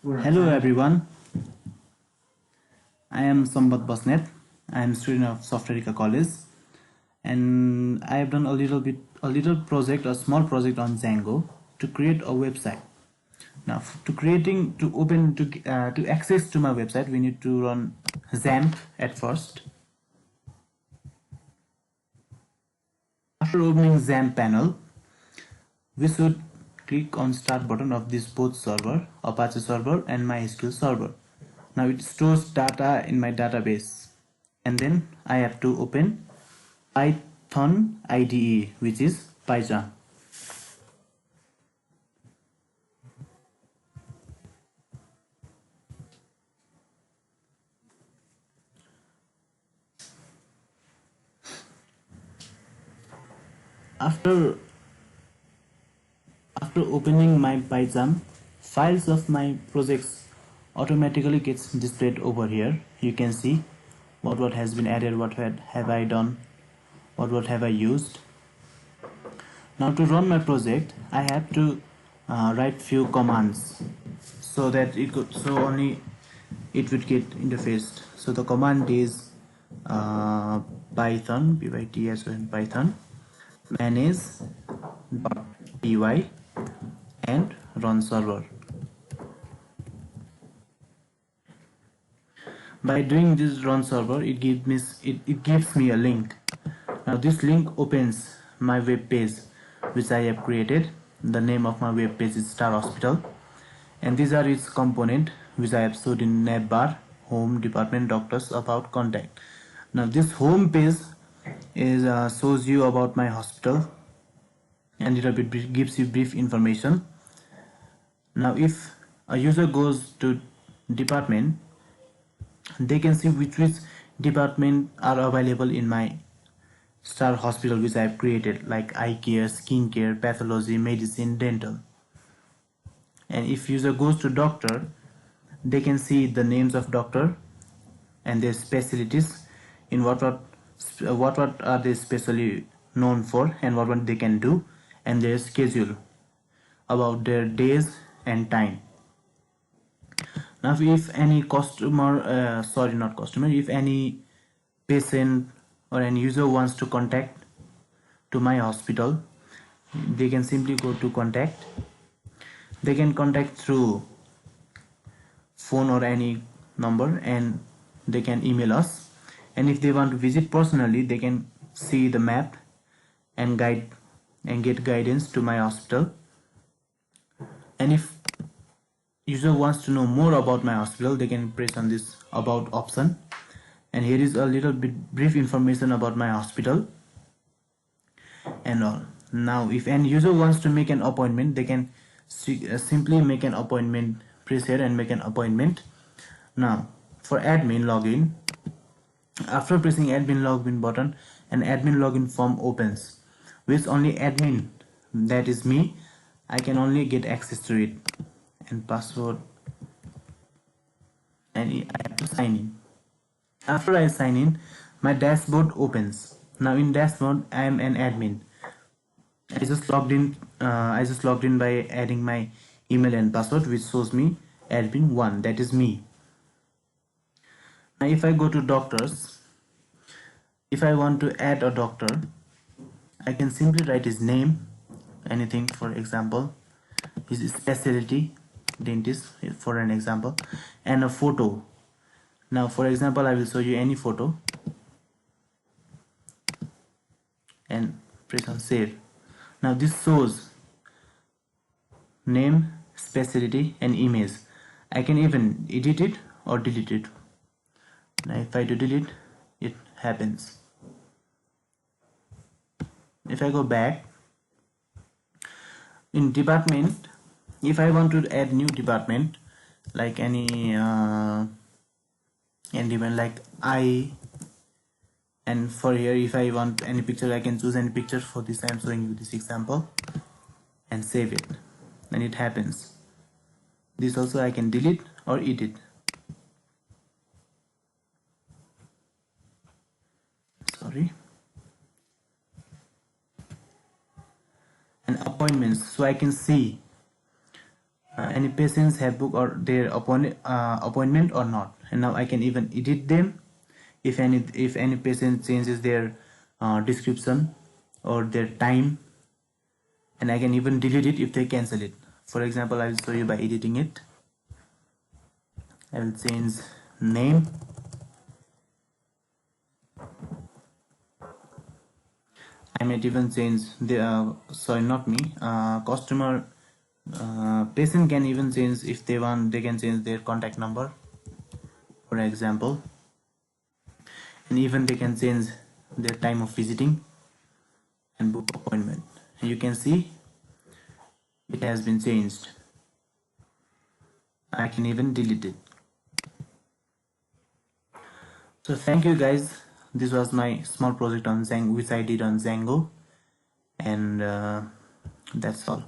Hello everyone, I am Sambat Basnet. I am a student of Softerica College and I have done a little project, a small project on Django to create a website. Now to access to my website we need to run XAMPP at first. After opening XAMPP panel, we should click on start button of this both server, Apache server and MySQL server. Now it stores data in my database and then I have to open Python IDE, which is PyCharm. After opening my PyCharm, files of my projects automatically gets displayed over here. You can see what has been added, what have I done, what have I used. Now to run my project, I have to write few commands so that it would get interfaced. So the command is Python, Python manage.py and run server. By doing this run server, it gives me a link. Now this link opens my web page which I have created. The name of my web page is Star Hospital, and these are its component which I have showed in navbar: home, department, doctors, about, contact. Now this home page is shows you about my hospital and it gives you brief information. Now if a user goes to department, they can see which department are available in my Star Hospital which I have created, like eye care, skin care, pathology, medicine, dental. And if user goes to doctor, they can see the names of doctor and their specialties, in what are they specially known for and what they can do, and their schedule, about their days and time. Now if any if any patient or any user wants to contact to my hospital, they can simply go to contact. They can contact through phone or any number, and they can email us. And if they want to visit personally, they can see the map and get guidance to my hospital. And if user wants to know more about my hospital, they can press on this about option, and here is a little bit brief information about my hospital and all. Now if any user wants to make an appointment, they can simply make an appointment, press here and make an appointment. Now for admin login, after pressing admin login button, an admin login form opens, which only admin, that is me, I can only get access to it, and password, and I have to sign in. After I sign in, my dashboard opens. Now in dashboard, I am an admin. I just logged in by adding my email and password, which shows me admin1, that is me. Now if I go to doctors, if I want to add a doctor, I can simply write his name, anything, for example his specialty, dentist for an example, and a photo. Now for example, I will show you any photo and press on save. Now this shows name, specialty and image. I can even edit it or delete it. Now if I do delete, it happens. If I go back in department, if I want to add new department, like any department like I, and for here if I want any picture, I can choose any picture. For this I am showing you this example and save it, and it happens. This also I can delete or edit. Sorry. And appointments, so I can see any patients have booked or their appointment or not. And now I can even edit them if any patient changes their description or their time, and I can even delete it if they cancel it. For example, I will show you by editing it. I will change name, I might even change the sorry, not me, customer, patient can even change, if they want they can change their contact number, for example, and even they can change their time of visiting and book appointment. You can see it has been changed. I can even delete it. So thank you guys, this was my small project on Django, which I did on Django, and that's all.